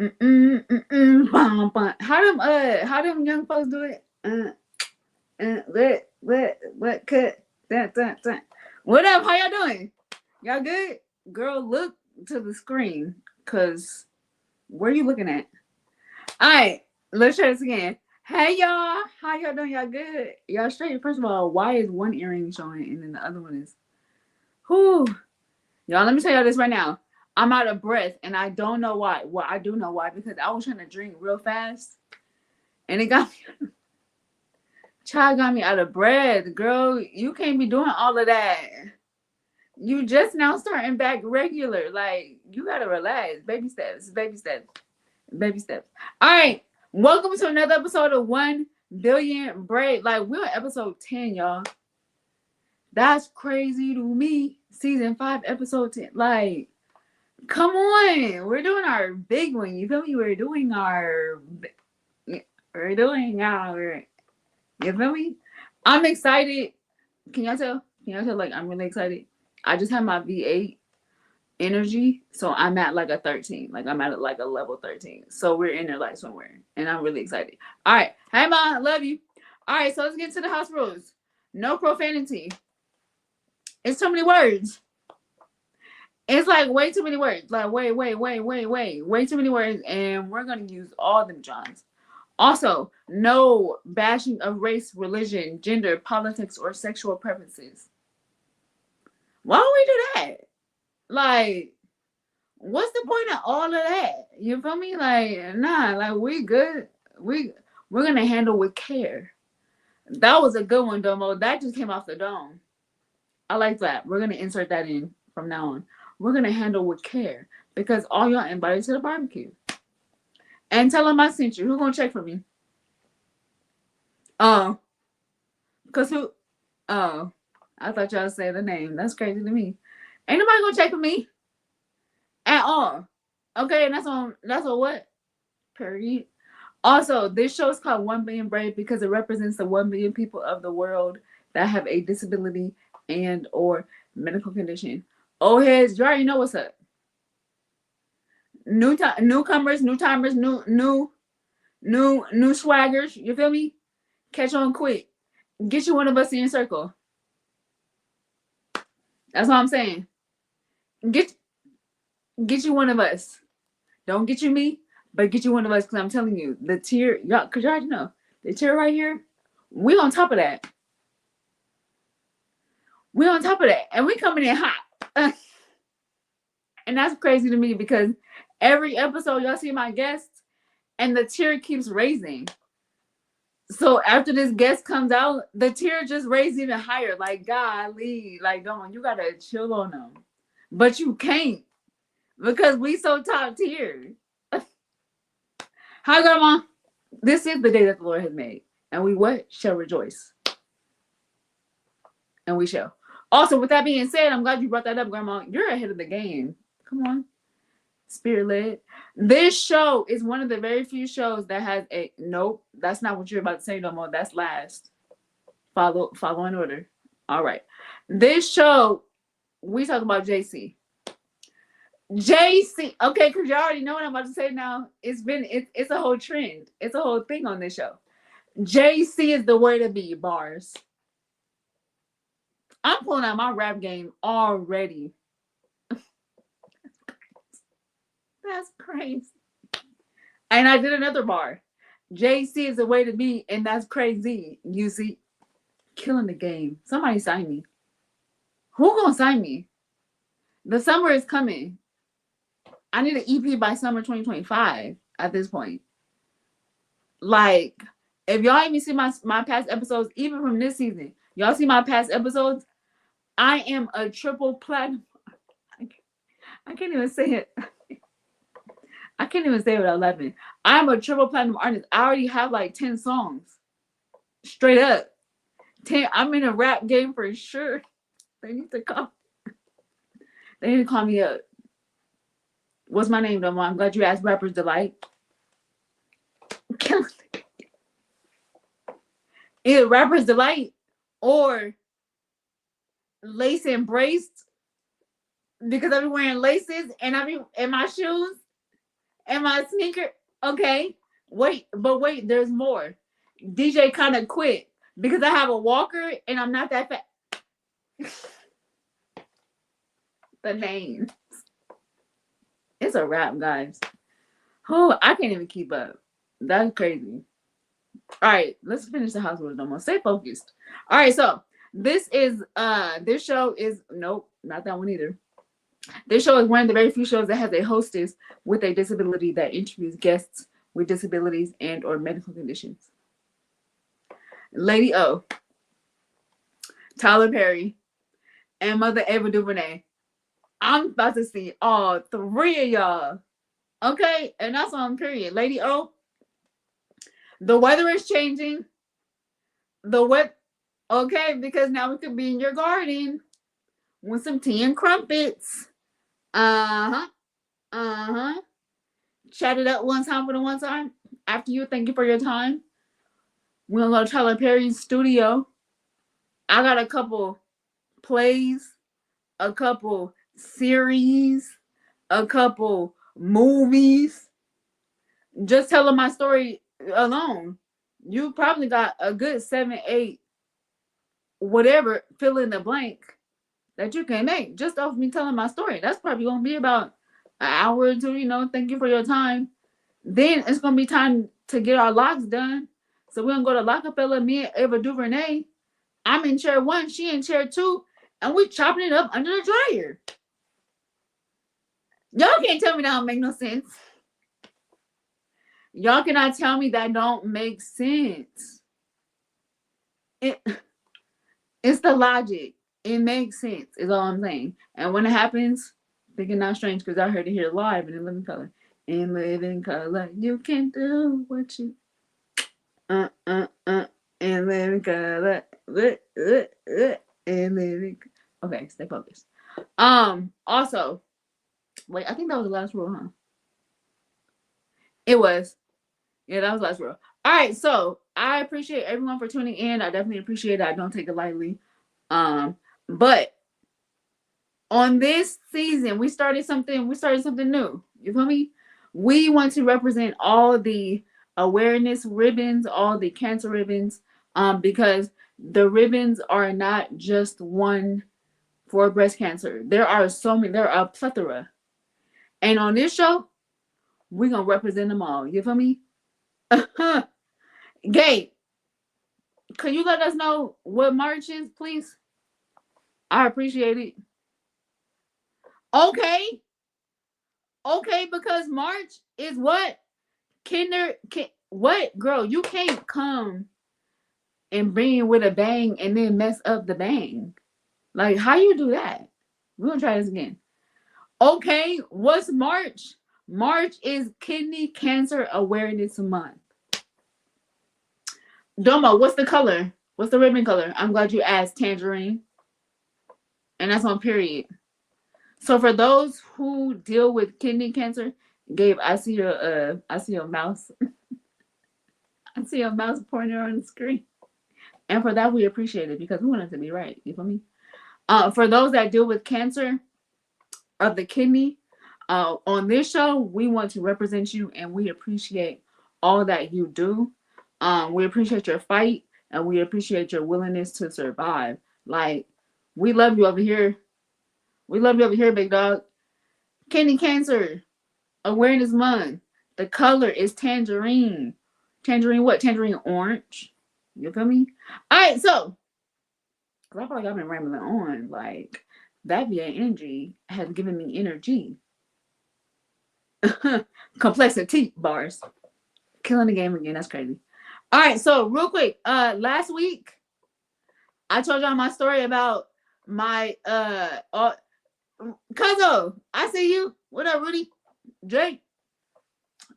Bum, bum. How them young folks do it? What, cut, that. What up? How y'all doing? Y'all good? Girl, look to the screen, cause where you looking at? All right, let's try this again. Hey y'all, how y'all doing? Y'all good? Y'all straight? First of all, why is one earring showing and then the other one is? Whew. Y'all, let me tell y'all this right now. I'm out of breath and I don't know why. Well, I do know why because I was trying to drink real fast and it got me. Child got me out of breath. Girl, you can't be doing all of that. You just now starting back regular. Like, you gotta relax. Baby steps, baby steps, baby steps. All right. Welcome to another episode of 1 Billion Braid. Like, we're on episode 10, y'all. That's crazy to me. Season 5, episode 10. Like, come on. We're doing our big one. You feel me? We're doing our, you feel me? I'm excited. Can y'all tell? Can y'all tell? Like, I'm really excited. I just had my V8 energy, so I'm at like a 13. Like, I'm at like a level 13. So we're in there like somewhere, and I'm really excited. All right. Hey, Mom. Love you. All right. So let's get to the house rules. No profanity. It's too many words. It's like way too many words. Like, way too many words, and we're going to use all them Johns. Also, no bashing of race, religion, gender, politics, or sexual preferences. Why don't we do that? Like, what's the point of all of that? You feel me? Like, nah, like we good. We're gonna handle with care. That was a good one, Domo. That just came off the dome. I like that. We're gonna insert that in from now on. We're gonna handle with care because all y'all invited to the barbecue. And tell them I sent you. Who gonna check for me? Oh, cause who? Oh, I thought y'all say the name. That's crazy to me. Ain't nobody gonna check for me at all. Okay, and that's on what? Period. Also, this show is called 1 Billion Brave because it represents the 1 billion people of the world that have a disability and or medical condition. Old heads, you already know what's up. Newcomers, new timers, new swaggers. You feel me? Catch on quick. Get you one of us in your circle. That's what I'm saying. Get get you one of us. Don't get you me, but get you one of us because I'm telling you, the tier, y'all, because you already know, the tier right here, we on top of that. We on top of that. And we coming in hot. And that's crazy to me because every episode y'all see my guests and the tier keeps raising. So after this guest comes out, the tier just raised even higher. Like, golly, like, come on, you gotta chill on them. But you can't because we so top tier. Hi, Grandma. This is the day that the Lord has made. And we what? Shall rejoice. And we shall. Also, with that being said, I'm glad you brought that up, Grandma. You're ahead of the game. Come on. Spirit led. This show is one of the very few shows that has a nope. That's not what you're about to say no more. That's last. Follow in order. All right. This show, we talk about JC. JC. Okay, because you already know what I'm about to say now. It's a whole trend. It's a whole thing on this show. JC is the way to be, bars. I'm pulling out my rap game already. That's crazy. And I did another bar. JC is the way to be, and that's crazy. You see, killing the game. Somebody sign me. Who gonna sign me? The summer is coming. I need an EP by summer 2025 at this point. Like, if y'all even see my past episodes, even from this season, y'all see my past episodes, I am a triple platinum. I can't even say it. I can't even say it without laughing. I'm a triple platinum artist. I already have like 10 songs. Straight up. 10. I'm in a rap game for sure. They need to call. They need to call me up. What's my name, though? I'm glad you asked. Rapper's Delight. Either Rapper's Delight or Lace Embraced because I be wearing laces and I be in my shoes And my sneaker, okay. Wait, but wait, there's more. DJ kind of quit because I have a walker and I'm not that fat. The name. It's a wrap, guys. Oh, I can't even keep up. That's crazy. All right, let's finish the house rules no more. Stay focused. All right, so this show is nope, not that one either. This show is one of the very few shows that has a hostess with a disability that interviews guests with disabilities and or medical conditions. Lady O, Tyler Perry, and Mother Ava DuVernay. I'm about to see all three of y'all. Okay, and that's on period. Lady O, the weather is changing. The wet okay, because now we could be in your garden with some tea and crumpets. Uh-huh. Uh-huh. Chat it up one time for the one time. After you, thank you for your time. We're gonna go to Tyler Perry's studio. I got a couple plays, a couple series, a couple movies. Just telling my story alone, you probably got a good 7, 8, whatever, fill in the blank that you can make just off me telling my story. That's probably gonna be about an hour or two, thank you for your time. Then it's gonna be time to get our locks done. So we're gonna go to Lockapella, me and Ava DuVernay. I'm in chair 1, she in chair 2, and we chopping it up under the dryer. Y'all can't tell me that don't make no sense. Y'all cannot tell me that don't make sense. It's the logic. It makes sense, is all I'm saying. And when it happens, thinking not strange because I heard it here live in living color. In living color, you can do what you in living color. In living. Okay, stay focused. Also, wait, I think that was the last rule, huh? It was. Yeah, that was the last rule. All right, so I appreciate everyone for tuning in. I definitely appreciate it. I don't take it lightly. But on this season, we started something new. You feel me? We want to represent all the awareness ribbons, all the cancer ribbons, because the ribbons are not just one for breast cancer. There are so many, there are a plethora. And on this show, we're gonna represent them all. You feel me? Gabe, can you let us know what March is, please? I appreciate it. Okay. Okay, because March is what? What? Girl, you can't come and bring it with a bang and then mess up the bang. Like, how you do that? We're gonna try this again. Okay, what's March? March is Kidney Cancer Awareness Month. Domo, what's the color? What's the ribbon color? I'm glad you asked. Tangerine. And that's on period. So for those who deal with kidney cancer, Gabe, I see your mouse. I see your mouse pointer on the screen. And for that we appreciate it because we want it to be right. You feel me? For those that deal with cancer of the kidney, on this show, we want to represent you and we appreciate all that you do. We appreciate your fight and we appreciate your willingness to survive. Like, we love you over here. We love you over here, big dog. Kidney Cancer Awareness Month. The color is tangerine. Tangerine what? Tangerine orange. You feel me? Alright, so I feel like I've been rambling on. Like, that VA energy has given me energy. Complexity bars. Killing the game again. That's crazy. Alright, so real quick. Last week I told y'all my story about my Cuzzo, I see you. What up, Rudy? Jake.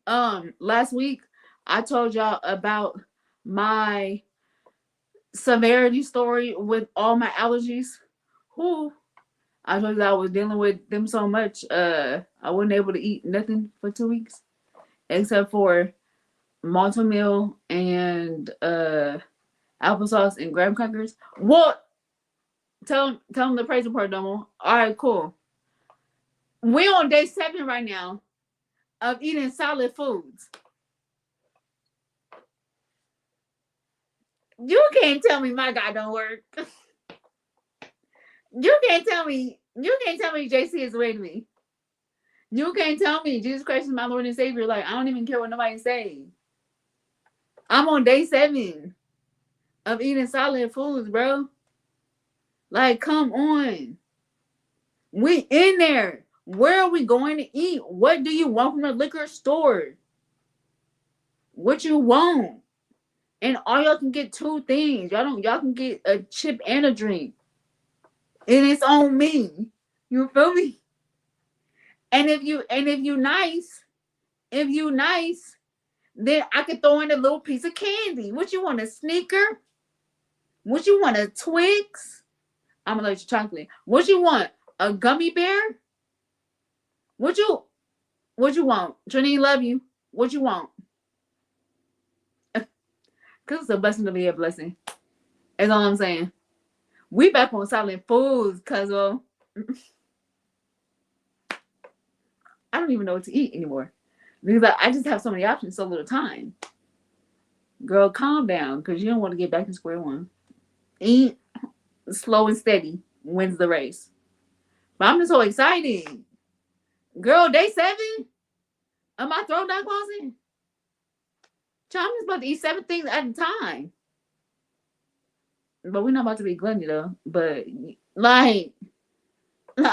Last week I told y'all about my severity story with all my allergies. Who I told you I was dealing with them so much. I wasn't able to eat nothing for 2 weeks except for malto meal and applesauce and graham crackers. What? Tell them the praise report, Domo. All right, cool. We're on day 7 right now. of eating solid foods. You can't tell me my God don't work. You can't tell me JC is the way to me. You can't tell me Jesus Christ is my Lord and Savior. Like, I don't even care what nobody say. I'm on day 7 of eating solid foods, bro. Like, come on. We in there. Where are we going to eat? What do you want from the liquor store? What you want? And all y'all can get 2 things. Y'all can get a chip and a drink. And it's on me. You feel me? If you nice, then I could throw in a little piece of candy. What you want, a sneaker? What you want, a Twix? I'm gonna let you chocolate. What you want, a gummy bear? What you what you want? Trinity love you. What you want? Cause it's a blessing to be a blessing. That's all I'm saying. We back on solid foods, cause I don't even know what to eat anymore. Because I just have so many options, so little time. Girl, calm down, cause you don't want to get back to square one. Eat slow and steady wins the race. But I'm just so excited. Girl, day 7 of my throwdown closet. Child, I'm just about to eat 7 things at a time. But we're not about to be gluttony though. But like, all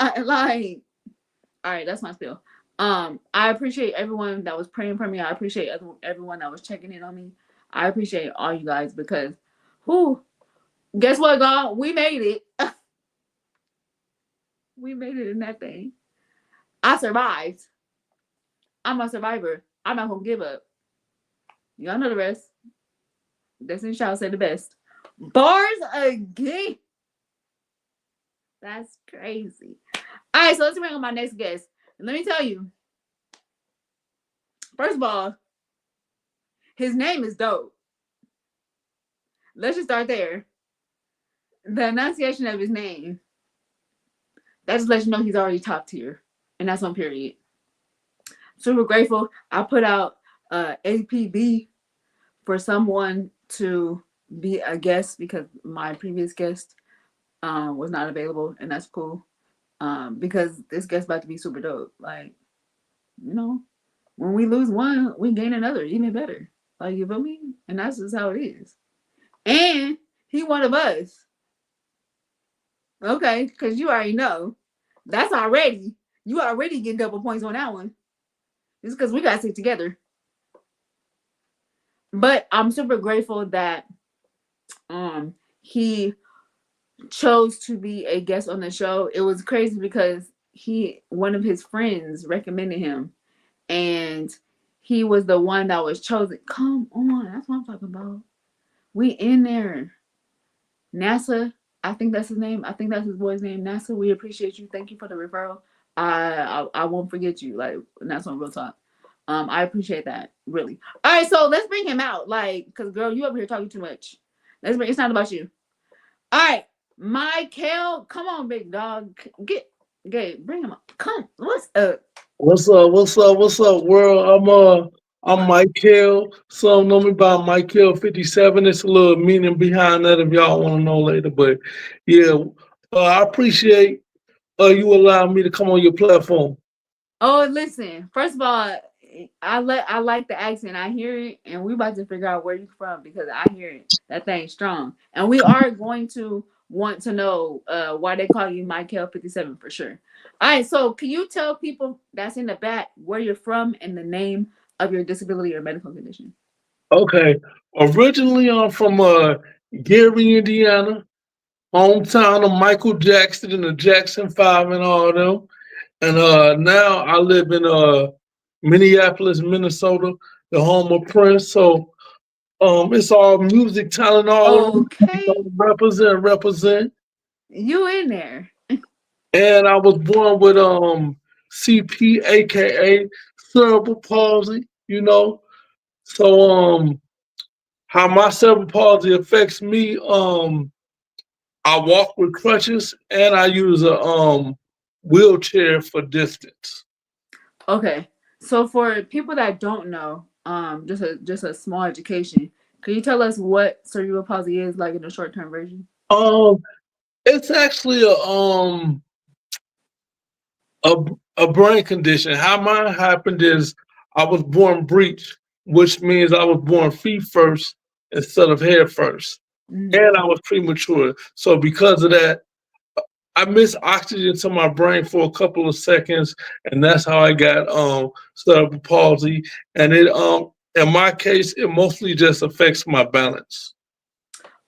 right, that's my spiel. I appreciate everyone that was praying for me. I appreciate everyone that was checking in on me. I appreciate all you guys because, who? Guess what, God? We made it. We made it in that thing. I survived. I'm a survivor. I'm not gonna give up. Y'all know the rest. Destiny Child said the best. Bars again. That's crazy. All right, so let's bring on my next guest. And let me tell you, first of all, his name is dope. Let's just start there. The enunciation of his name, that just lets you know he's already top tier. And that's on period. Super grateful. I put out APB for someone to be a guest because my previous guest was not available, and that's cool. Because this guest about to be super dope. Like, you know, when we lose one, we gain another, even better. Like, you feel me? And that's just how it is. And he one of us. Okay, because you already know. That's already. You already get double points on that one. It's because we got to stick together. But I'm super grateful that he chose to be a guest on the show. It was crazy because one of his friends recommended him, and he was the one that was chosen. Come on, that's what I'm talking about. We in there. NASA, I think that's his name. I think that's his boy's name. NASA, we appreciate you. Thank you for the referral. I won't forget you. Like, and that's on real talk. I appreciate that, really. All right, so let's bring him out. Like, cause girl, you over here talking too much. It's not about you. All right, Micheal, come on, big dog. Bring him up. Come, what's up? What's up? What's up? What's up, world? I'm Micheal. Some know me by Micheal 57. It's a little meaning behind that if y'all want to know later. But yeah, I appreciate you allowing me to come on your platform. Oh, listen. First of all, I like the accent. I hear it, and we about to figure out where you from because I hear it. That thing's strong, and we are going to want to know why they call you Micheal 57 for sure. All right, so can you tell people that's in the back where you're from and the name of your disability or medical condition? Okay. Originally, I'm from Gary, Indiana, hometown of Michael Jackson and the Jackson Five and all them. And now I live in Minneapolis, Minnesota, the home of Prince. So it's all music talent all around. Okay, Represent. you in there? And I was born with CP, aka cerebral palsy. So how my cerebral palsy affects me. I walk with crutches and I use a wheelchair for distance. Okay, So for people that don't know, just a small education. Can you tell us what cerebral palsy is, like in a short term version? Um, it's actually a a brain condition. How mine happened is I was born breech, which means I was born feet first instead of head first, Mm-hmm. and I was premature. So because of that, I missed oxygen to my brain for a couple of seconds, and that's how I got cerebral palsy. And it in my case, it mostly just affects my balance.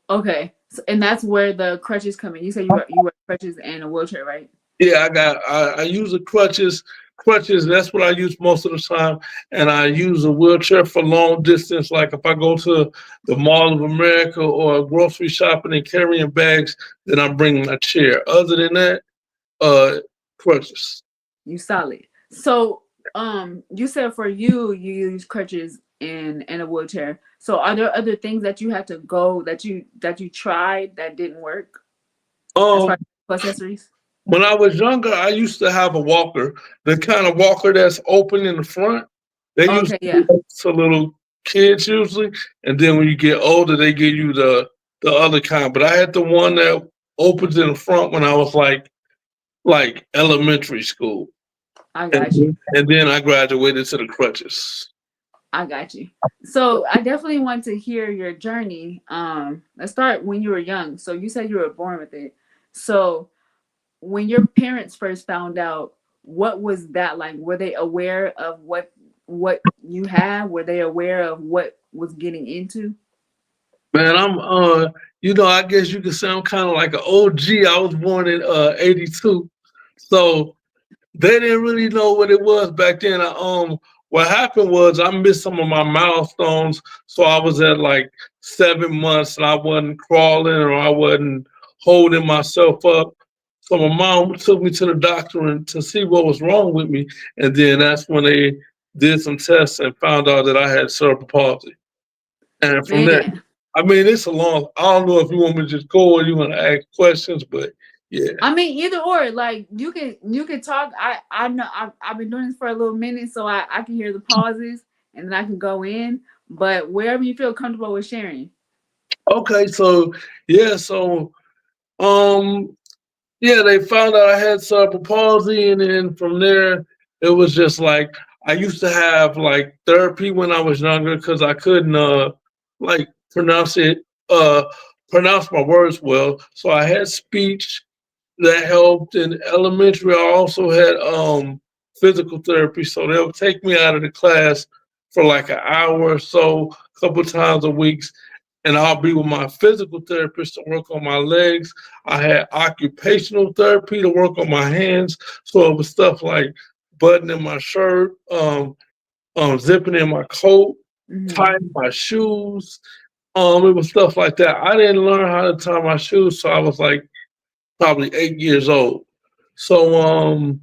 Okay, so, and that's where the crutches come in. You said you wear crutches and a wheelchair, right? Yeah, I use the crutches. Crutches, that's what I use most of the time. And I use a wheelchair for long distance. Like if I go to the Mall of America or grocery shopping and carrying bags, then I bring my chair. Other than that, uh crutches. You solid. So, you said for you use crutches and a wheelchair. So, are there other things that you had to go that you tried that didn't work as far Um as accessories? when I was younger, I used to have a walker, the kind of walker that's open in the front. They used Okay, to give yeah, that to little kids usually, and then when you get older, they give you the other kind. But I had the one that opens in the front when I was like elementary school, I and got you. and then I graduated to the crutches. I got you. So, I definitely want to hear your journey. Let's start when you were young. So, you said you were born with it. So, when your parents first found out, what was that like? Were they aware of what you had? Were they aware of what was getting into? Man, I'm I guess you could say I'm kind of like an OG. I was born in '82, so they didn't really know what it was back then. What happened was I missed some of my milestones, so I was at like 7 months and I wasn't crawling or I wasn't holding myself up. So my mom took me to the doctor and to see what was wrong with me, and then that's when they did some tests and found out that I had cerebral palsy. And from there, Man, I mean, it's a long. I don't know if you want me to just go or you want to ask questions, but yeah. I mean either or. Like you can talk. I know I've been doing this for a little minute, so I can hear the pauses and then I can go in. But wherever you feel comfortable with sharing. Okay, so yeah, so um, yeah, they found out I had cerebral palsy, and then from there, it was just like I used to have like therapy when I was younger because I couldn't like pronounce it pronounce my words well. So I had speech that helped in elementary. I also had physical therapy, so they'll take me out of the class for like an hour or so, a couple times a week, and I'll be with my physical therapist to work on my legs. I had occupational therapy to work on my hands. So it was stuff like buttoning my shirt, zipping in my coat, Hmm. tying my shoes. It was stuff like that. I didn't learn how to tie my shoes, so I was like probably 8 years old. So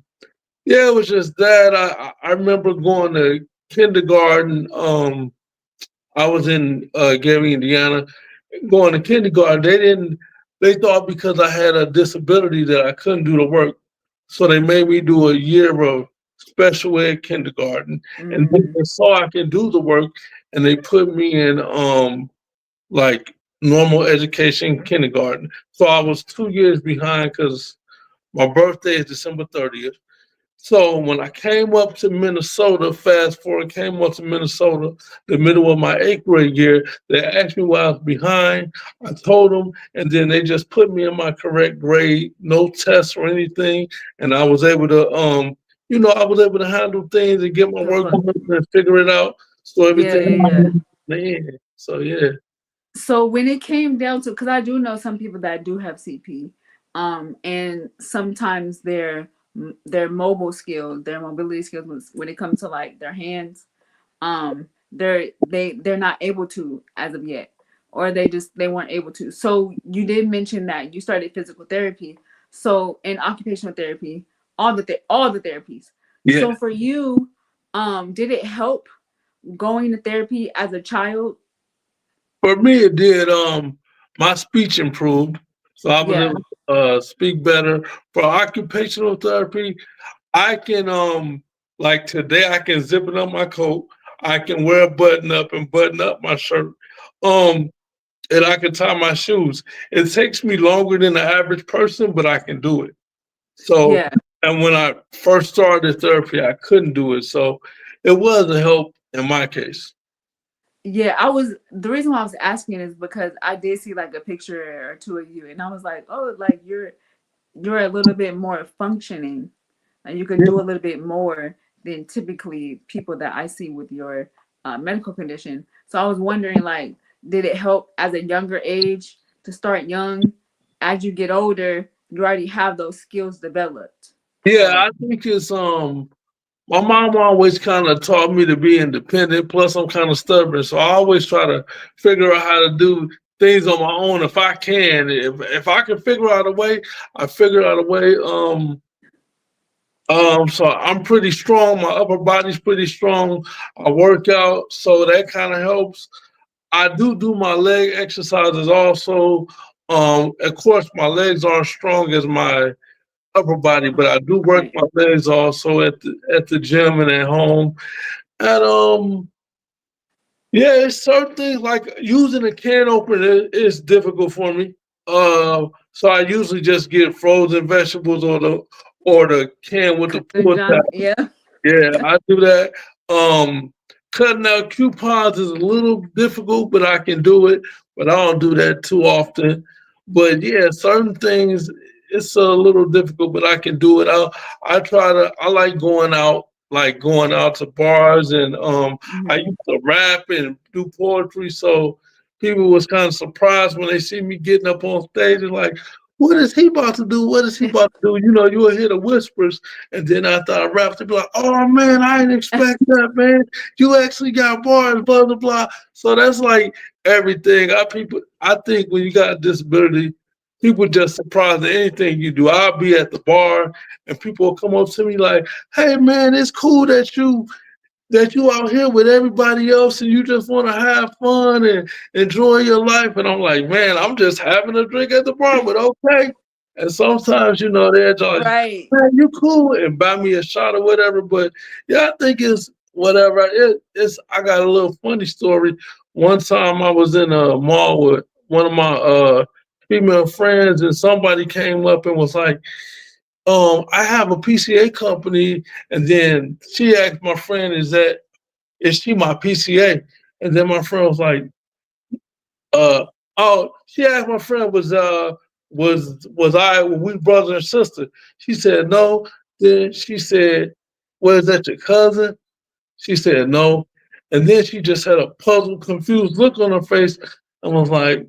yeah, it was just that. I remember going to kindergarten. I was in Gary, Indiana, going to kindergarten. They thought because I had a disability that I couldn't do the work. So they made me do a year of special ed kindergarten. And then Hmm. they saw I could do the work and they put me in like normal education kindergarten. So I was 2 years behind because my birthday is December 30th. So when I came up to Minnesota, fast forward, came up to Minnesota, the middle of my eighth grade year, they asked me why I was behind. I told them, and then they just put me in my correct grade, no tests or anything, and I was able to, I was able to handle things and get my The work fuck. done and figure it out. So Yeah, everything, yeah, yeah. man. So yeah. So when it came down to, because I do know some people that do have CP, and sometimes their mobile skills, their mobility skills, when it comes to like their hands, they're not able to as of yet, or they weren't able to. So you did mention that you started physical therapy, so in occupational therapy, all the therapies. Yeah. So for you, did it help going to therapy as a child? For me, it did. My speech improved, so I was Yeah. able to speak better. For occupational therapy, I can. Like today, I can zip it up my coat. I can wear a button up and button up my shirt. Um, and I can tie my shoes. It takes me longer than the average person, but I can do it. So, Yeah. and when I first started therapy, I couldn't do it. So, it was a help in my case. Yeah, I was the reason why I was asking is because I did see like a picture or two of you, and I was like, oh, like you're a little bit more functioning, and you can Yeah, do a little bit more than typically people that I see with your medical condition. So I was wondering, like, did it help as a younger age to start young? As you get older, you already have those skills developed. yeah, So I think it's my mom always kind of taught me to be independent. Plus, I'm kind of stubborn, so I always try to figure out how to do things on my own if I can. If I can figure out a way, I figure out a way. So I'm pretty strong. My upper body's pretty strong. I work out, so that kind of helps. I do my leg exercises also. Of course, my legs aren't strong as my upper body, but I do work right, my legs also at the gym and at home. And yeah, it's certain things like using a can opener is difficult for me. So I usually just get frozen vegetables or the can with the cousin pull tab. John, yeah, Yeah, I do that. Um, Cutting out coupons is a little difficult, but I can do it. But I don't do that too often. But yeah, certain things it's a little difficult, but I can do it. I like going out to bars, and I hmm used to rap and do poetry. So people was kind of surprised when they see me getting up on stage and like, what is he about to do? What is he about to do? You know, you will hear the whispers, and then after I rap, they be like, "Oh man, I didn't expect that, man. You actually got bars, blah blah blah." So that's like everything. I think when you got a disability, people just surprised at anything you do. I'll be at the bar, and people will come up to me like, "Hey man, it's cool that you out here with everybody else and you just want to have fun and enjoy your life." And I'm like, man, I'm just having a drink at the bar, but okay. And sometimes, they're just like, right. man, you cool, and buy me a shot or whatever. But yeah, I think it's whatever. I got a little funny story. One time I was in a mall with one of my female friends, and somebody came up and was like, I have a PCA company. And then she asked my friend, is she my PCA? And then my friend was like, uh, oh, she asked my friend, was I, were we brother and sister? She said no. Then she said, well, is that your cousin? She said no. And then she just had a puzzled, confused look on her face and was like,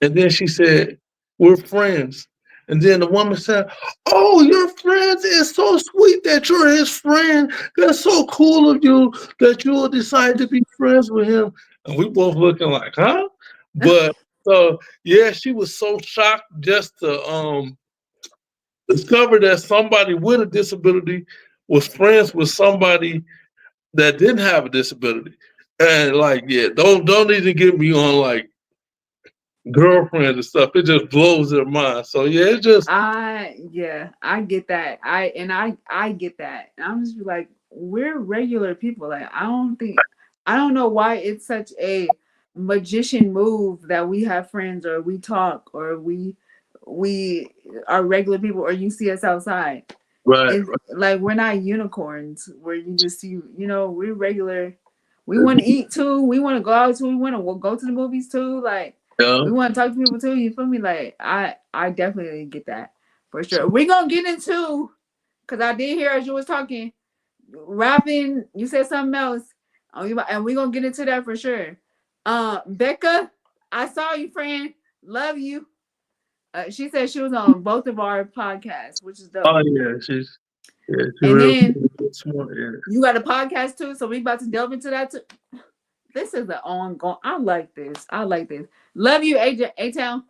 and then she said, we're friends. And then the woman said, oh, you're friends? It's so sweet that you're his friend. That's so cool of you that you will decide to be friends with him. And we both looking like, huh? But so yeah, she was so shocked just to discover that somebody with a disability was friends with somebody that didn't have a disability. And like, yeah, don't even get me on like girlfriends and stuff. It just blows their mind. So yeah, it's just I get that. I get that. And I'm just like, we're regular people. Like I don't know why it's such a magician move that we have friends or we talk or we are regular people or you see us outside. right. It's like we're not unicorns where you just see, we're regular. We want to eat too. We want to go out too. We want to go to the movies too. Like Yeah. we want to talk to people too. You feel me? Like I definitely get that for sure. We're gonna get into because I did hear as you was talking rapping. You said something else. And we're gonna get into that for sure. Becca, I saw you, friend. Love you. She said she was on both of our podcasts, which is Oh dope. she And real then smart. Yeah. you got a podcast too, so we about to delve into that too. This is an ongoing. I like this. I like this. Love you, AJ A Town.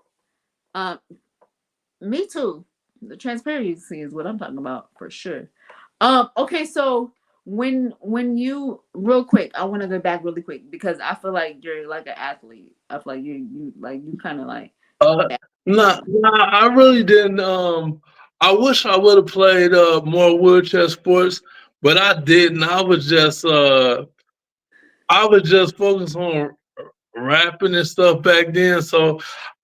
Um, me too. The transparency is what I'm talking about for sure. Okay, so when you real quick, I want to go back really quick because I feel like you're like an athlete. I feel like you kind of like Uh, nah, I really didn't. I wish I would have played more wheelchair sports, but I didn't. I was just focused on rapping and stuff back then. So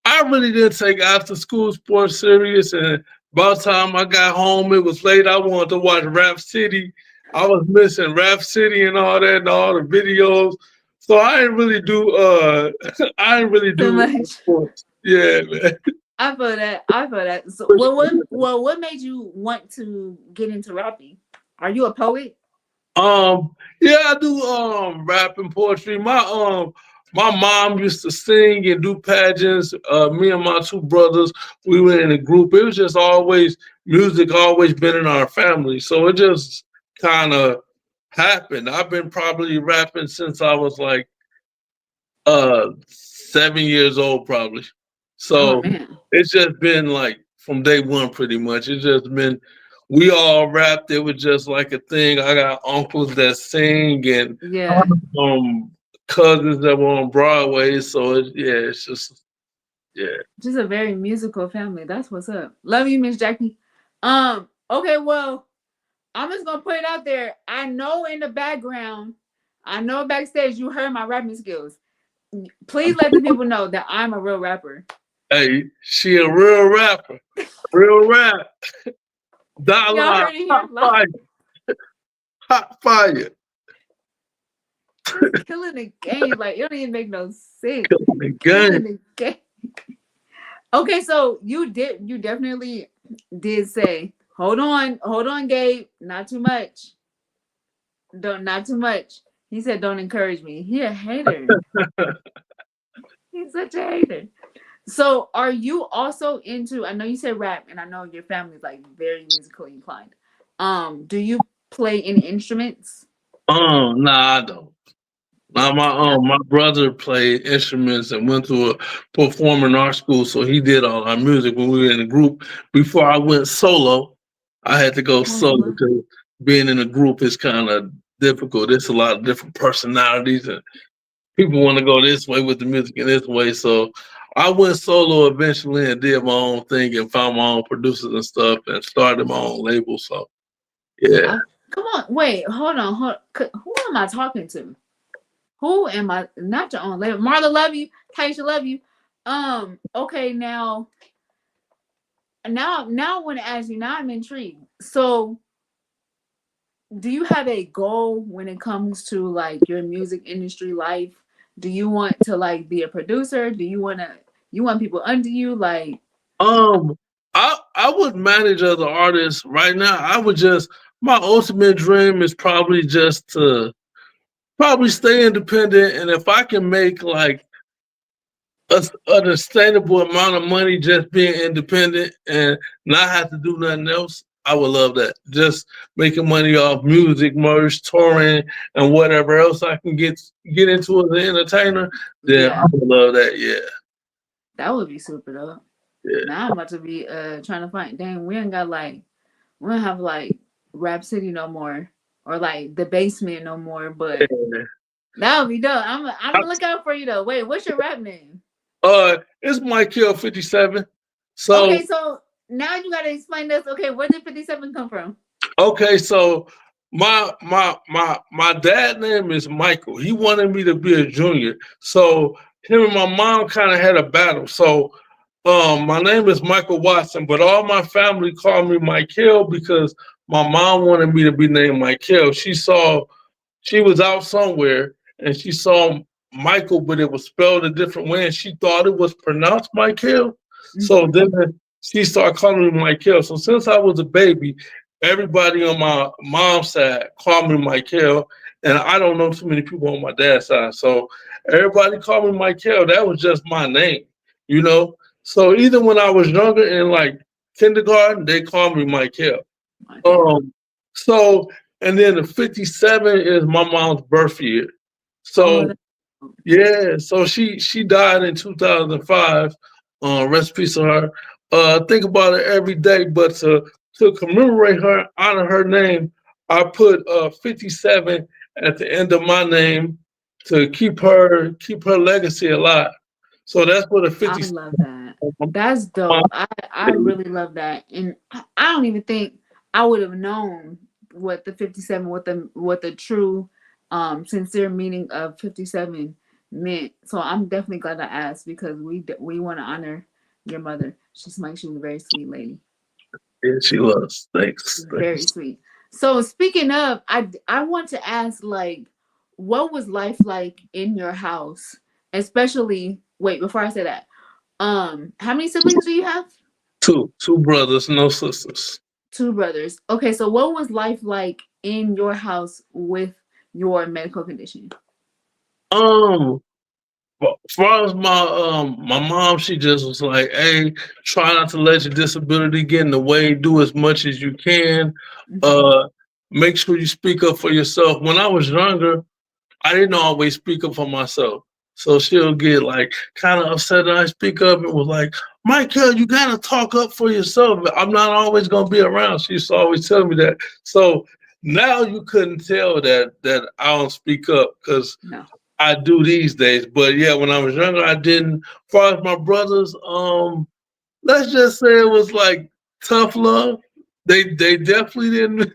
I really didn't take after school sports serious. And by the time I got home, it was late. I wanted to watch Rap City. I was missing Rap City and all that and all the videos. So I didn't really do I didn't really Too do much. sports. Yeah, man. I feel that. I feel that. So, what made you want to get into rapping? Are you a poet? Yeah, I do rap and poetry. My mom used to sing and do pageants. Me and my two brothers, we were in a group. It was just always music always been in our family. So it just kind of happened. I've been probably rapping since I was like 7 years old probably. Oh So man. it's just been like from day one pretty much. It's just been we all rapped. It was just like a thing. I got uncles that sing and Yeah. um cousins that were on Broadway. So yeah, it's just yeah. Just a very musical family. That's what's up. Love you, Miss Jackie. Okay, well, I'm just gonna put it out there. I know in the background, I know backstage you heard my rapping skills. Please let the people know that I'm a real rapper. Hey, she a real rapper. Real rap. Y'all Dollar heard it here hot live. fire. Hot fire. Just killing the game. Like it don't even make no sense. Killing the Killing game. the game. Okay, so you definitely did say, hold on, Gabe, not too much. Don't not too much. He said don't encourage me. He a hater. He's such a hater. So are you also into, I know you said rap and I know your family's like very musically inclined. Do you play any instruments? Nah, I don't. Now No. my brother played instruments and went to a performing arts school, so he did all our music when we were in a group. Before I went solo, I had to go Oh, solo solo? because being in a group is kind of difficult. There's a lot of different personalities, and people want to go this way with the music and this way. So I went solo eventually and did my own thing and found my own producers and stuff and started my own label. So yeah. Come on, wait, hold on, who am I talking to? Who am I? Not your own label. Marla, love you. Taisha, love you. Okay, now I want to ask you. Now I'm intrigued. So, do you have a goal when it comes to like your music industry life? Do you want to like be a producer? Do you want people under you? Like, Um, I would manage other artists right now. I would just my ultimate dream is probably just to probably stay independent, and if I can make like a sustainable amount of money just being independent and not have to do nothing else, I would love that. Just making money off music, merch, touring, and whatever else I can get into as an entertainer, then I yeah, would love that. Yeah, that would be super though. yeah. Now I'm about to be trying to find. Dang, we ain't got like we don't have like Rap City no more or like the basement no more. But Yeah. that would be dope. I'm gonna look out for you though. Wait, what's your rap name? It's Micheal 57. Okay, So so now you gotta explain this. Okay, where did 57 come from? okay, so my dad name is Michael. He wanted me to be a junior. So him and my mom kind of had a battle. So my name is Michael Watson, but all my family called me Michael because my mom wanted me to be named Michael. She was out somewhere and she saw Michael, but it was spelled a different way, and she thought it was pronounced Michael. So Mm-hmm. then she started calling me Michael. So since I was a baby, everybody on my mom's side called me Michael, and I don't know too many people on my dad's side. So everybody called me Michael. That was just my name, you know. So even when I was younger in like kindergarten, they called me Michael. Michael. Um, so and then the 57 is my mom's birth year. Oh, So yeah, so she died in 2005. Rest in peace to her. Think about it every day, but to commemorate her, honor her name, I put 57 at the end of my name to keep her legacy alive. So that's what a I 57. love that. That's dope. I really love that, and I don't even think I would have known. what the 57, what the true sincere meaning of 57 meant. So I'm definitely glad I asked because we want to honor your mother. She was a very sweet lady. Yeah, she was. Thanks. Very Thanks. sweet. So speaking of, I want to ask, like, what was life like in your house? Especially, wait, before I say that, how many siblings do you have? Two brothers, no sisters. Two brothers. Okay, so what was life like in your house with your medical condition? Um, as far as my mom, she just was like, "Hey, try not to let your disability get in the way. Do as much as you can. Hmm. Uh, make sure you speak up for yourself." When I was younger, I didn't always speak up for myself. So she'll get like kind of upset that I speak up and was like, Michael, you gotta talk up for yourself. I'm not always gonna be around. She used to always tell me that. So now you couldn't tell that I don't speak up because No. I do these days. But yeah, when I was younger, I didn't. As far as my brothers, let's just say it was like tough love. They definitely didn't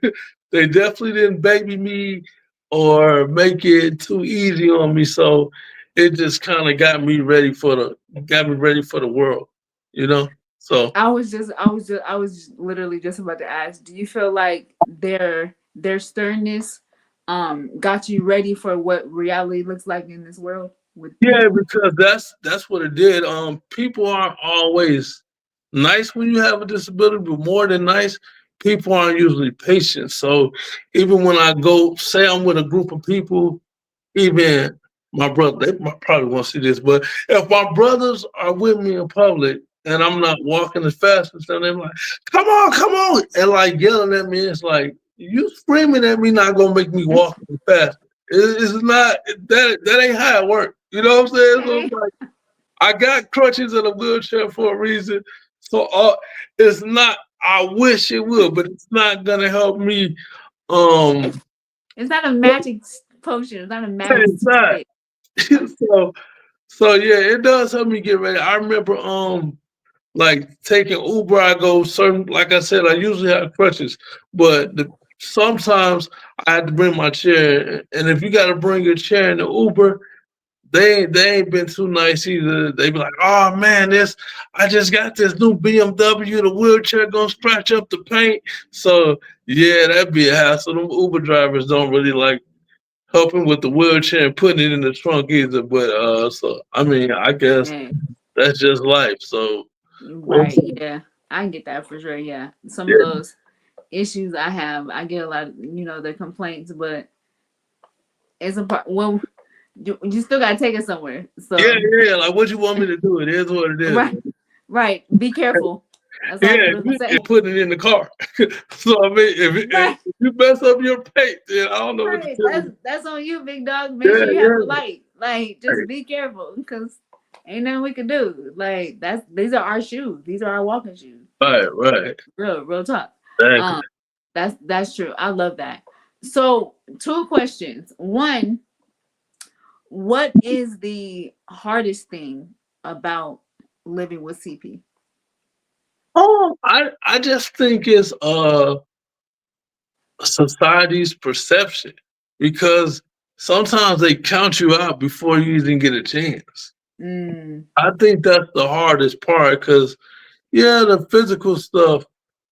they definitely didn't baby me or make it too easy on me. So it just kind of got me ready for the world, you know. So I was literally just about to ask, do you feel like their sternness got you ready for what reality looks like in this world with yeah, people? because that's what it did. People aren't always nice when you have a disability, but more than nice, people aren't usually patient. So even when I go, say I'm with a group of people, even my brother, probably won't see this, but if my brothers are with me in public and I'm not walking as fast as them, they're like, come on, and like yelling at me, it's like, you screaming at me not gonna make me walk any faster. It's not that ain't how it works. You know what I'm saying? So it's Okay. like I got crutches and a wheelchair for a reason. So it's not. I wish it would, but it's not gonna help me. Um, It's not a magic potion. It's not a magic it's not. stick. so so yeah, it does help me get ready. I remember like taking Uber, I go certain like I said, I usually have crutches, but sometimes I had to bring my chair. And if you gotta bring your chair in the Uber, they ain't been too nice either. They be like, oh man, this I just got this new BMW, the wheelchair gonna scratch up the paint. So yeah, that'd be a hassle. Them Uber drivers don't really like helping with the wheelchair and putting it in the trunk either. But so I mean, I guess Yeah. that's just life. So we'll Right. Yeah. I get that for sure. Yeah. Some of yeah, those issues I have, I get a lot of, the complaints, but it's a part. Well, you still gotta take it somewhere. yeah, So yeah. Like what you want me to do? It is what it is. right, right. Be careful. That's all I Yeah, can really you say. put it in the car. So I mean, if Right, you mess up your paint, then I don't know what to right. tell you. That's on you, big dog. Make Yeah, sure you have a yeah. light. Like, just be careful, because ain't nothing we can do. Like, these are our shoes. These are our walking shoes. Right, right. Real talk. Exactly. Um, that's true. I love that. So, two questions. One, what is the hardest thing about living with CP? I just think it's society's perception because sometimes they count you out before you even get a chance. Mm, I think that's the hardest part because yeah, the physical stuff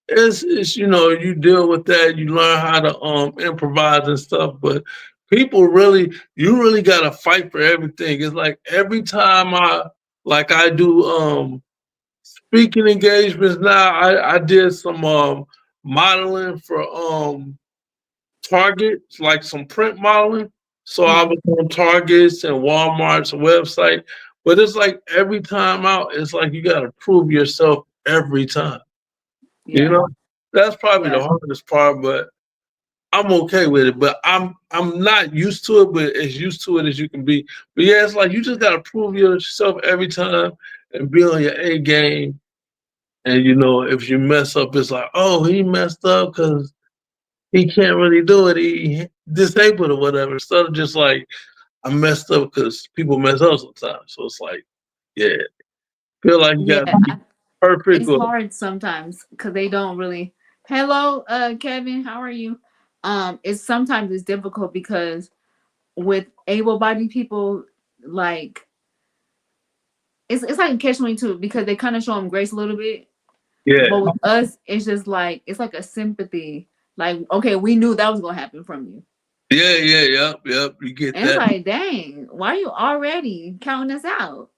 is you deal with that, you learn how to improvise and stuff, but people really you really gotta fight for everything. It's like every time I do speaking engagements now, I did some modeling for Target, like some print modeling. So I mm, was on Target's and Walmart's website. But it's like every time out, it's like you gotta prove yourself every time. You yeah, know? That's probably the yeah, hardest part, but I'm okay with it. But I'm not used to it, but as used to it as you can be. But yeah, it's like you just gotta prove yourself every time and be on your A game. And if you mess up, it's like, oh, he messed up because he can't really do it. He disabled or whatever. Instead of just like I messed up because people mess up sometimes. So it's like, yeah, feel like you gotta yeah. be perfect. It's Or hard sometimes because they don't really. Hello, Kevin. How are you? it's sometimes it's difficult because with able-bodied people, like it's like a catch-22 because they kind of show them grace a little bit, Yeah, but with us, it's just like it's like a sympathy. Like, okay, we knew that was gonna happen from you, yep. You get and it's that. like, dang, why are you already counting us out?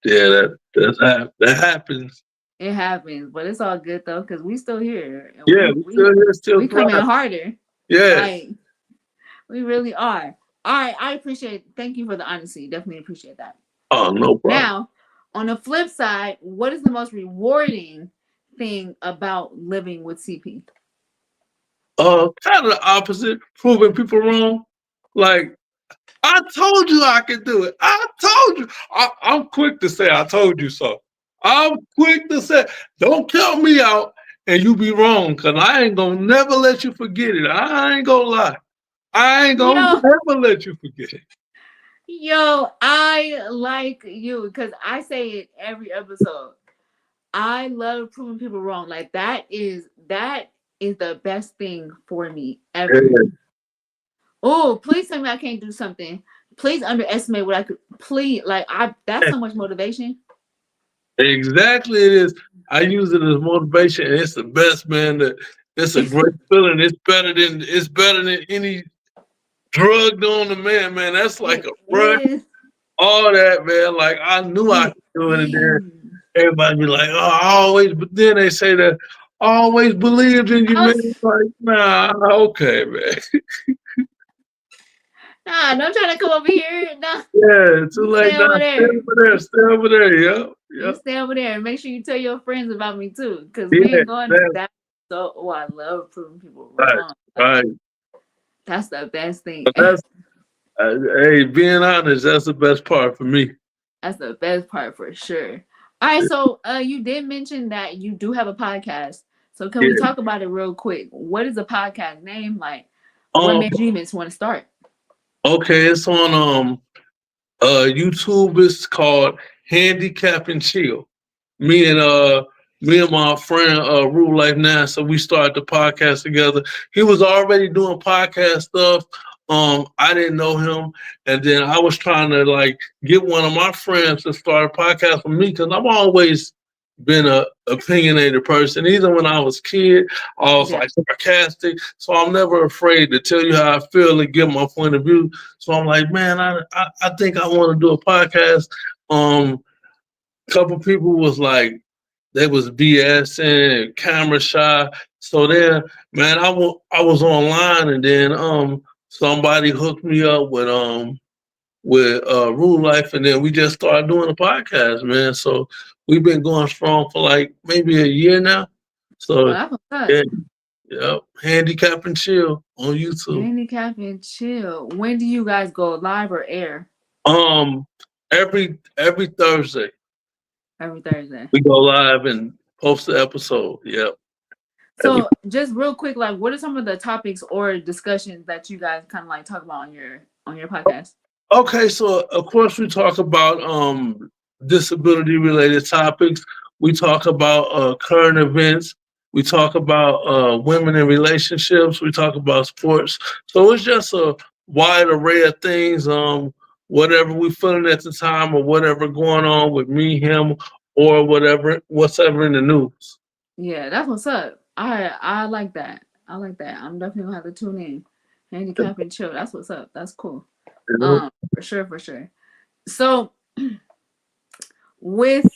Yeah, that happens. It happens, but it's all good though because we still here and Yeah, we we we still here, still we come in thrive. harder. Yeah. Like we really are. All right, I appreciate. Thank you for the honesty. Definitely appreciate that. Oh, no problem. Now, on the flip side, what is the most rewarding thing about living with CP? Kind of the opposite, proving people wrong. Like I told you I could do it. I told you. I'm quick to say I told you so. I'm quick to say, don't count me out and you be wrong, cause I ain't gonna never let you forget it. I ain't gonna lie. I ain't gonna Yo, never let you forget it. yo, I like you because I say it every episode. I love proving people wrong. Like that is the best thing for me ever. Yeah, Oh, please tell me I can't do something. Please underestimate what I could. Please, like I. That's so much motivation. exactly it is. I use it as motivation, and it's the best, man. It's a great feeling. It's better than any drug on the man. That's like It a rush. is. All that, man. Like I knew I It could do it, and then is. everybody be like, "Oh, I always." But then they say that I always believed in you, I man. was, Like, nah, okay, man. nah, don't try to come over here. Nah, Yeah, too you late stay now. over Stay there. over there. Stay over there. Yep, You yep. stay over there. And make sure you tell your friends about me too, because we Yeah, ain't going that's that. So, oh, I love proving people right, wrong. Like right. that's the best thing. But that's hey, being honest, that's the best part for me. That's the best part for sure. All right, so you did mention that you do have a podcast. So can we Yeah. talk about it real quick? What is the podcast name? Like, what Um. made you even want to start? Okay, it's on YouTube. It's called Handicap and Chill. Me and uh Me and my friend Rule Life Now, so we started the podcast together. He was already doing podcast stuff. I didn't know him, and then I was trying to like get one of my friends to start a podcast with me because I've always been a opinionated person. Even when I was a kid, I was Yeah. like sarcastic, so I'm never afraid to tell you how I feel and give my point of view. So I'm like, man, I think I want to do a podcast. Couple people was like they was BSing and camera shy. So then, man, I was online and then somebody hooked me up with Rule Life and then we just started doing a podcast, man. So we've been going strong for like maybe a year now. Oh, So that's what's yeah, up. yeah. Handicap and Chill on YouTube. Handicap and chill. When do you guys go live or air? Um every Thursday Every Thursday. we go live and post the episode. Yep. Every So just real quick, like what are some of the topics or discussions that you guys kind of like talk about on your podcast? Okay, so of course we talk about disability related topics. We talk about current events. We talk about women in relationships. We talk about sports. So it's just a wide array of things. Whatever we feeling at the time, or whatever going on with me, him, or whatever in the news. Yeah, that's what's up. I like that. I like that. I'm definitely gonna have to tune in. Handicap and chill. That's what's up. That's cool. You know? For sure, for sure. So with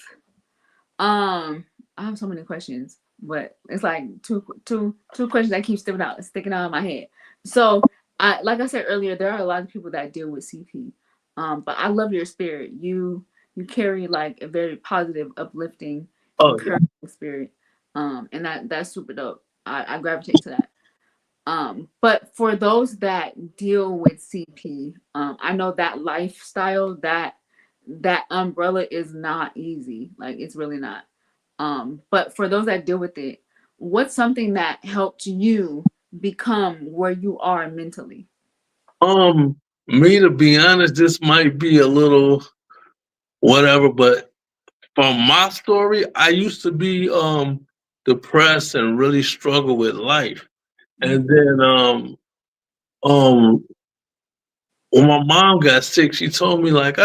I have so many questions, but it's like two questions that keep sticking out in my head. So I like I said earlier, there are a lot of people that deal with CP. But I love your spirit. You carry like a very positive, uplifting, Oh yeah. encouraging spirit. And that's super dope. I gravitate to that. But for those that deal with CP, I know that lifestyle, that umbrella is not easy. Like it's really not. But for those that deal with it, what's something that helped you become where you are mentally? Me to be honest, this might be a little whatever, but from my story, I used to be depressed and really struggle with life. And then um when my mom got sick, she told me like,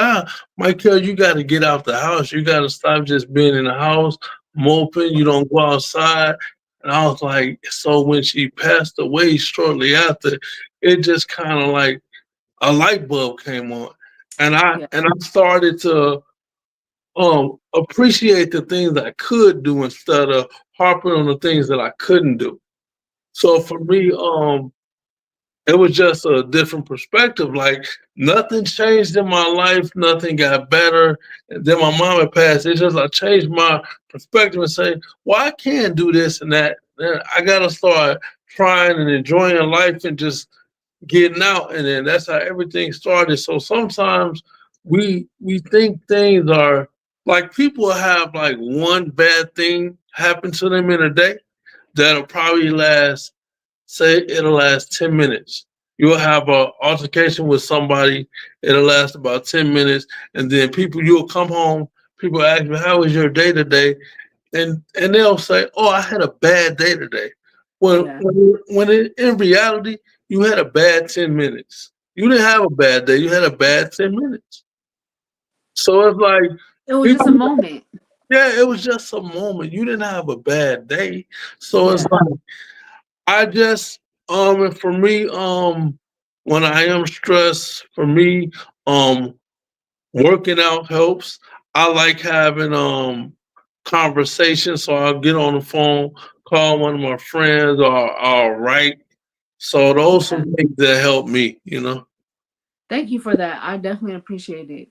Michael, you got to get out the house. You got to stop just being in the house, moping. You don't go outside. And I was like, so when she passed away shortly after, it just kind of like a light bulb came on, and Yeah. I started to appreciate the things I could do instead of harping on the things that I couldn't do. So for me, it was just a different perspective. Like nothing changed in my life, nothing got better. And then my mom had passed. It's just I changed my perspective and say, well, I can do this and that. Then I gotta start trying and enjoying life and just getting out. And then that's how everything started. So sometimes we think things are like people have like one bad thing happen to them in a day that'll probably last, say it'll last 10 minutes. You'll have an altercation with somebody, it'll last about 10 minutes, and then you'll come home, people ask me, how was your day today? And they'll say, oh, I had a bad day today. Yeah. In reality, you had a bad 10 minutes. You didn't have a bad day, you had a bad 10 minutes. So it's like, It was just people, a moment. yeah, it was just a moment. You didn't have a bad day. So it's Yeah. like, I just and for me, when I am stressed, for me, um working out helps. I like having conversations, so I'll get on the phone, call one of my friends, or I'll write. So those Yeah. some things that help me, you know. Thank you for that. I definitely appreciate it.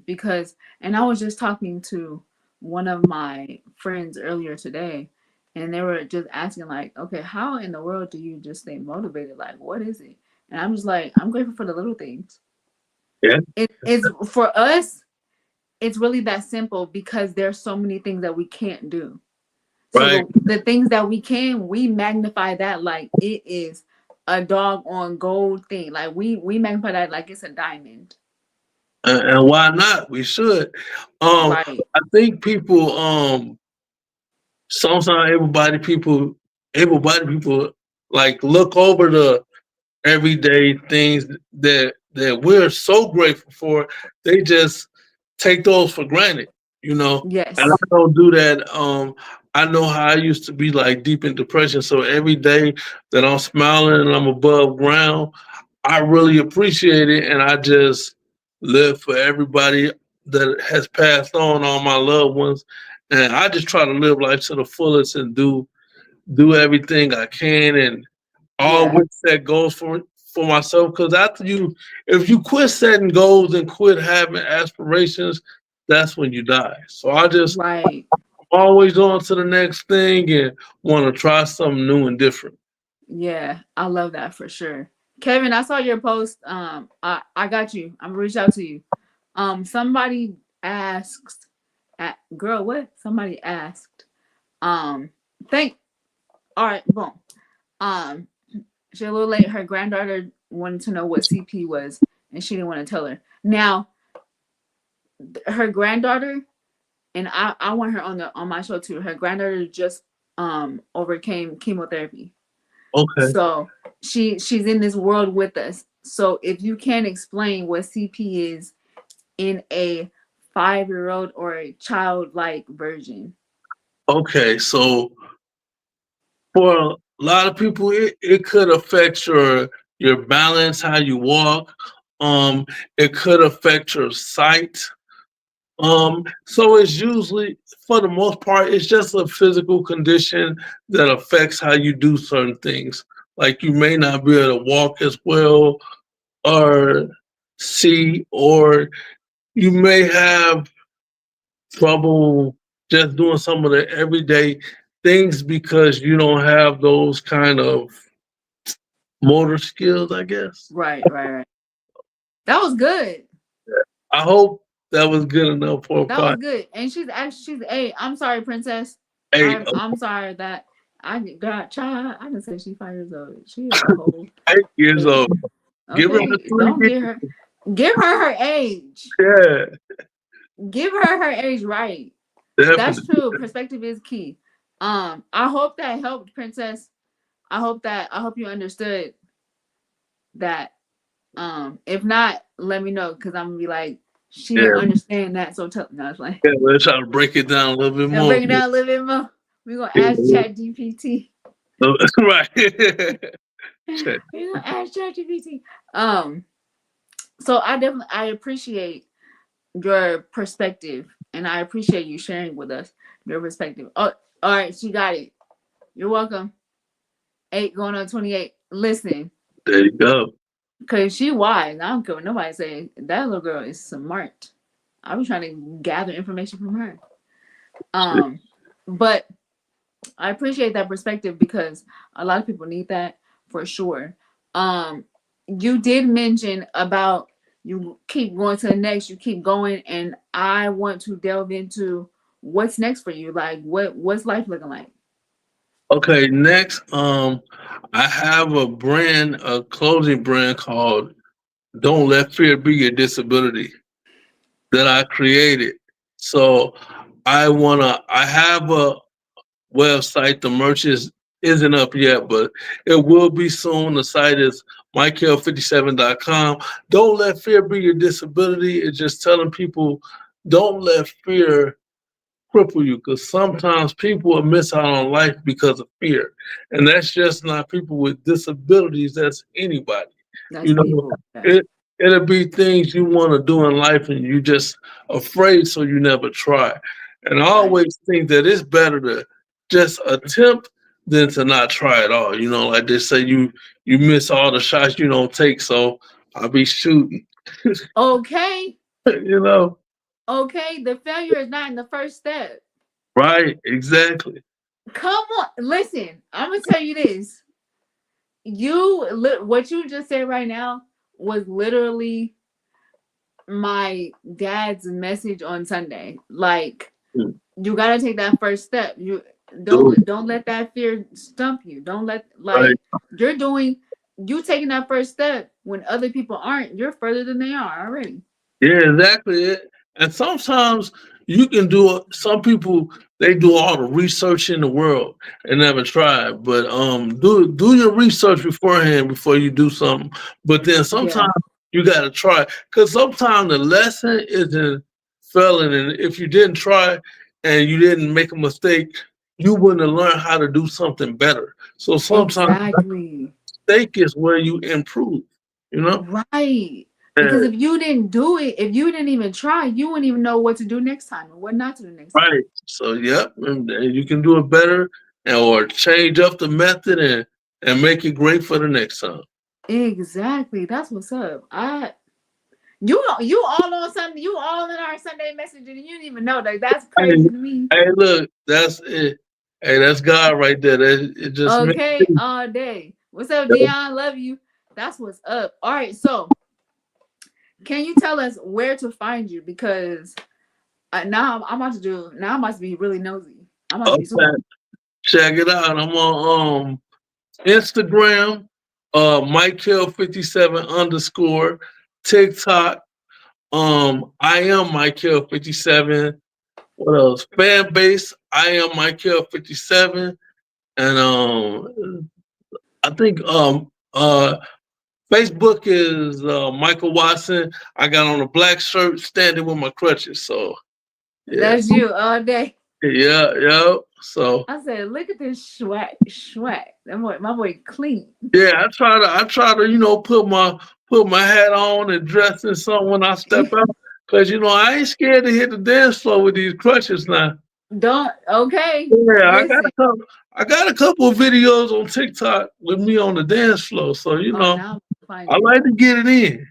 Because and I was just talking to one of my friends earlier today, and they were just asking like, okay, how in the world do you just stay motivated? Like, what is it? And I'm just like, I'm grateful for the little things. Yeah. It's for us, it's really that simple because there's so many things that we can't do. So Right. the things that we can, we magnify that like it is a dog on gold thing. Like we magnify that like it's a diamond. And why not? We should. Right. I think people sometimes everybody people like look over the everyday things that we're so grateful for. They just take those for granted, you know. And I Yes. don't do that. I know how I used to be like deep in depression. So every day that I'm smiling and I'm above ground, I really appreciate it, and I just live for everybody that has passed on, all my loved ones, and I just try to live life to the fullest and do everything I can and Yeah. always set goals for myself. Because after if you quit setting goals and quit having aspirations, that's when you die. So I just Right. always on to the next thing and want to try something new and different. Yeah. I love that for sure. Kevin, I saw your post. I got you. I'm gonna reach out to you. Somebody asked at girl, what? Somebody asked. Um, thank all right, boom. Um, she a little late. Her granddaughter wanted to know what CP was, and she didn't want to tell her. Now, her granddaughter, and I want her on my show too. Her granddaughter just overcame chemotherapy, Okay. so she's in this world with us. So if you can explain what CP is in a 5-year old or a childlike version. Okay. So for a lot of people, it could affect your balance, how you walk. Um, it could affect your sight. So it's usually, for the most part, it's just a physical condition that affects how you do certain things. Like you may not be able to walk as well or see, or you may have trouble just doing some of the everyday things because you don't have those kind of motor skills, I guess. Right, right, right. That was good. I hope that was good enough for a That was pod. good. And she's actually she's 8. I'm sorry, princess. Hey, I'm sorry that I got child. I didn't say she's 5 years old. She is a whole 8 years 8. old. Give her the Okay, three don't give her her age. years. Give her her age right. Yeah, That's definitely. true. Perspective is key. I hope that helped, princess. I hope you understood that. If not, let me know because I'm gonna be like, she Yeah, didn't understand that. So tell no, it's like yeah. Let's try to break it down a little bit and more. bring it down a little bit more. We're gonna ask Yeah, Chat GPT. right. Check. We're gonna ask Chat GPT. Um, so I appreciate your perspective and I appreciate you sharing with us your perspective. Oh, all right, she got it. You're welcome. 8 going on 28. Listen, There you go. cause she wise. I don't care what nobody say. That little girl is smart. I was trying to gather information from her. Um, but I appreciate that perspective because a lot of people need that for sure. You did mention about you keep going to the next, you keep going, and I want to delve into what's next for you. Like what's life looking like? Okay, next, I have a clothing brand called "Don't Let Fear Be Your Disability" that I created. So I have a website. The merch isn't up yet, but it will be soon. The site is Micheal57.com. Don't let fear be your disability. It's just telling people don't let fear cripple you because sometimes people will miss out on life because of fear. And that's just not people with disabilities, that's anybody. That's You know, people. Yeah. it it'll be things you want to do in life and you just afraid so you never try. And I Right. always think that it's better to just attempt than to not try at all. You know, like they say you miss all the shots you don't take, so I'll be shooting, Okay. you know. Okay. The failure is not in the first step. Right, exactly. Come on. Listen, I'm gonna tell you this. What you just said right now was literally my dad's message on Sunday. Like Mm, you gotta take that first step. You dude, don't let that fear stump you. Don't let right. like you're doing you taking that first step when other people aren't. You're further than they are already. Yeah, exactly it. And sometimes you can do it. Some people they do all the research in the world and never try it. But do your research beforehand before you do something. But then Yeah, sometimes you gotta try because sometimes the lesson is in failing. And if you didn't try and you didn't make a mistake, you wouldn't have learned how to do something better. So sometimes exactly. mistake is where you improve, you know? Right. Because And if you didn't do it, if you didn't even try, you wouldn't even know what to do next time or what not to do next time. right. So yep, and you can do it better or change up the method and make it great for the next time. Exactly. That's what's up. You all on Sunday, you all in our Sunday message and you didn't even know that. That's Hey, crazy to me. hey, look, that's it. Hey, that's God right there. That it just meant Okay, all day. What's up, Dion? Love you. That's what's up. All right, so can you tell us where to find you? Because now I'm about to do. Now I'm about to be really nosy. I'm about to be super. okay. Check it out. I'm on Instagram, Michael57 underscore TikTok. I am Michael57. What else? Fan base. I am Michael57. And I think Facebook is Michael Watson. I got on a black shirt standing with my crutches. So yeah, That's you all day. yeah, yeah. So I said, look at this swag, swag. My boy clean. yeah, I try to put my hat on and dress in something when I step out. Cause I ain't scared to hit the dance floor with these crutches now. Don't okay. Yeah, Listen. I got a couple of videos on TikTok with me on the dance floor. So Oh, now I'm about to find I you. like to get it in.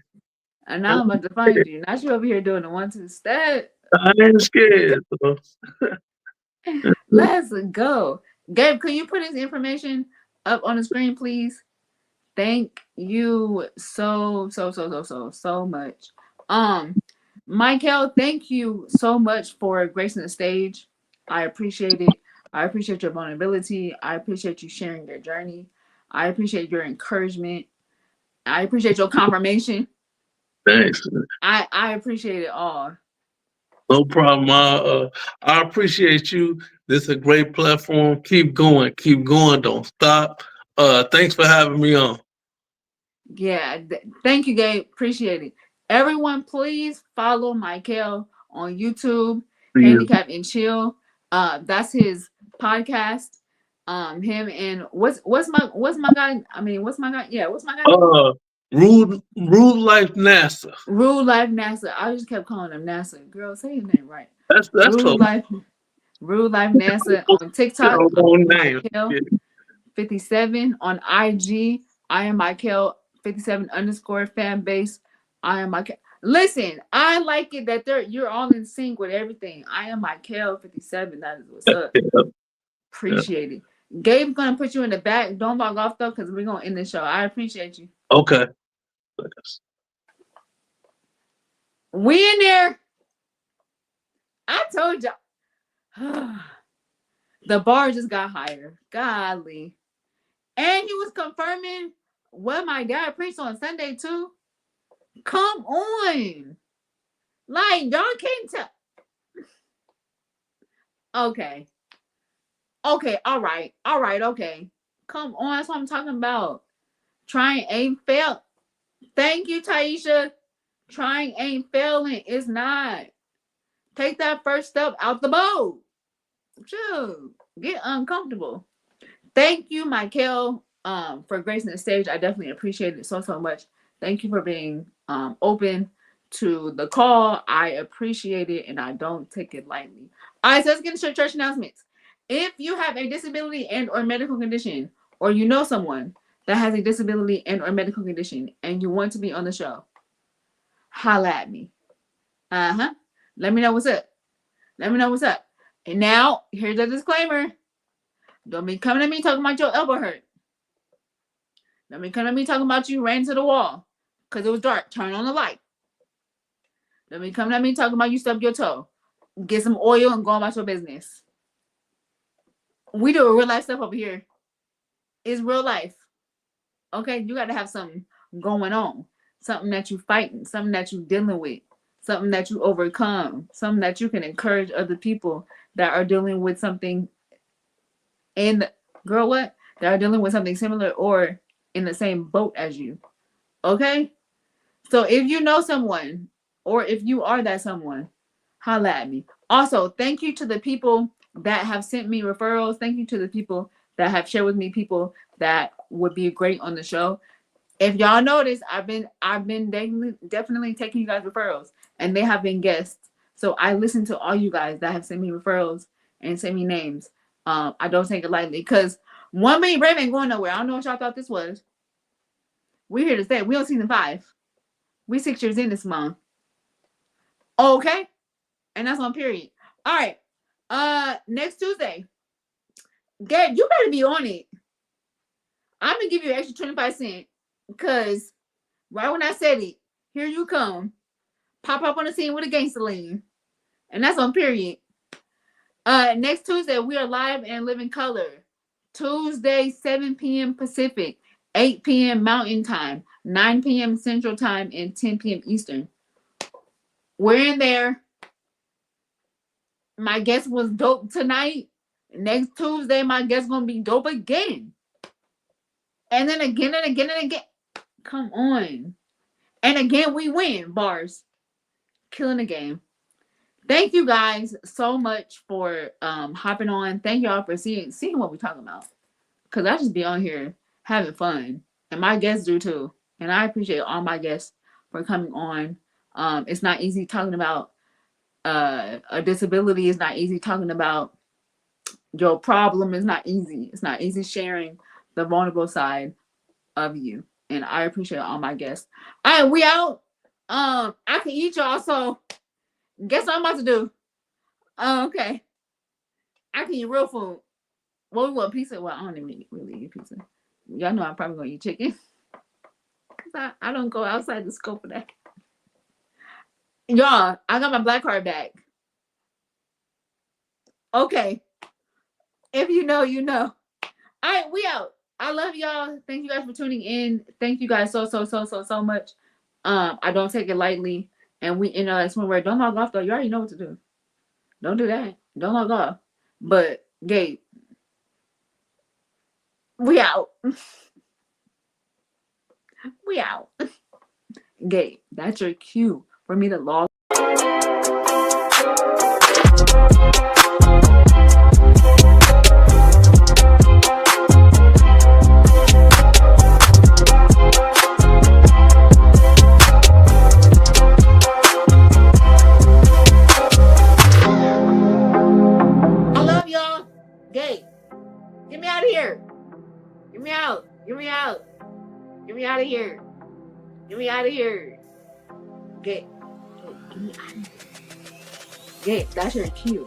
And now I'm about to find you. Not you over here doing the 1 2 step. I ain't scared. So. Let's go. Gabe, can you put his information up on the screen, please? Thank you so much. Um, Michael, thank you so much for gracing the stage. I appreciate it. I appreciate your vulnerability. I appreciate you sharing your journey. I appreciate your encouragement. I appreciate your confirmation. Thanks. I appreciate it all. No problem. I appreciate you. This is a great platform. Keep going. Keep going. Don't stop. Thanks for having me on. Yeah, thank you, Gabe. Appreciate it. Everyone, please follow Micheal on YouTube, See you. Handicap and Chill. That's his podcast. Him and what's my guy? I mean, what's my guy? Yeah, what's my guy name? Uh, Rule Life NASA. Rule Life NASA. I just kept calling him NASA. Girl, say his name right. That's Rule close. Life, Rule Life NASA on Got TikTok. a I'm long name. Micheal Yeah. 57 on IG. I am Micheal 57 underscore fan base. I am Micheal. Listen, I like it that you're all in sync with everything. I am Micheal 57. That is what's up. Yeah. Yeah. Appreciate it. Gabe's gonna put you in the back. Don't log off though, because we're gonna end the show. I appreciate you. Okay. We in there. I told y'all. The bar just got higher. Golly. And he was confirming what my dad preached on Sunday too. Come on. Like, y'all can't tell. Okay. Okay. All right. All right. Okay. Come on. That's what I'm talking about. Trying ain't fail. Thank you, Taisha. Trying ain't failing. It's not. Take that first step out the boat. Shoot. Get uncomfortable. Thank you, Micheal, for gracing the stage. I definitely appreciate it so much. Thank you for being open to the call. I appreciate it and I don't take it lightly. All right, so let's get into church announcements. If you have a disability and or medical condition, or you know someone that has a disability and or medical condition and you want to be on the show, holla at me. Uh-huh. Let me know what's up. Let me know what's up. And now, here's a disclaimer. Don't be coming at me talking about your elbow hurt. Don't be coming at me talking about you ran to the wall because it was dark. Turn on the light. Don't be coming at me talking about you stubbed your toe. Get some oil and go about your business. We do real life stuff over here. It's real life. Okay? You got to have something going on. Something that you fighting. Something that you dealing with. Something that you overcome. Something that you can encourage other people that are dealing with something in, girl, what? That are dealing with something similar or in the same boat as you. Okay? So if you know someone or if you are that someone, holla at me. Also, thank you to the people that have sent me referrals. Thank you to the people that have shared with me people that would be great on the show. If y'all notice, I've been definitely taking you guys referrals and they have been guests. So I listen to all you guys that have sent me referrals and sent me names. I don't take it lightly because 1 Million Brave ain't going nowhere. I don't know what y'all thought this was. We're here to stay. We on season 5. We 6 years in this month. Okay? And that's on period. All right. Next Tuesday. Gabe, you better be on it. I'm gonna give you an extra 25 cents. Because right when I said it, here you come. Pop up on the scene with a gangster lean. And that's on period. Next Tuesday, we are live and living color. Tuesday, 7 p.m. Pacific, 8 p.m. Mountain Time, 9 p.m. Central Time, and 10 p.m. Eastern. We're in there. My guest was dope tonight. Next Tuesday, my guest gonna be dope again. And then again and again and again. Come on. And again, we win. Bars. Killing the game. Thank you guys so much for hopping on. Thank y'all for seeing what we're talking about. Cause I just be on here having fun. And my guests do too. And I appreciate all my guests for coming on. It's not easy talking about a disability. It's not easy talking about your problem. Is not easy. It's not easy sharing the vulnerable side of you. And I appreciate all my guests. All right, we out. I can eat y'all, so guess what I'm about to do? Okay. I can eat real food. What we want pizza? Well, I don't even really eat pizza. Y'all know I'm probably gonna eat chicken. Cause I don't go outside the scope of that. Y'all, I got my black card back. Okay. If you know, you know. All right, we out. I love y'all. Thank you guys for tuning in. Thank you guys so much. I don't take it lightly. And we that's one word. Don't log off though. You already know what to do. Don't do that. Don't log off. But Gabe, We out. We out. Gabe, that's your cue for me to log. I love y'all. Gabe, get me out of here. Get me out. Get me out. Get me out of here. Get me out of here. Gabe, get me out of here. Gabe, that's your cue.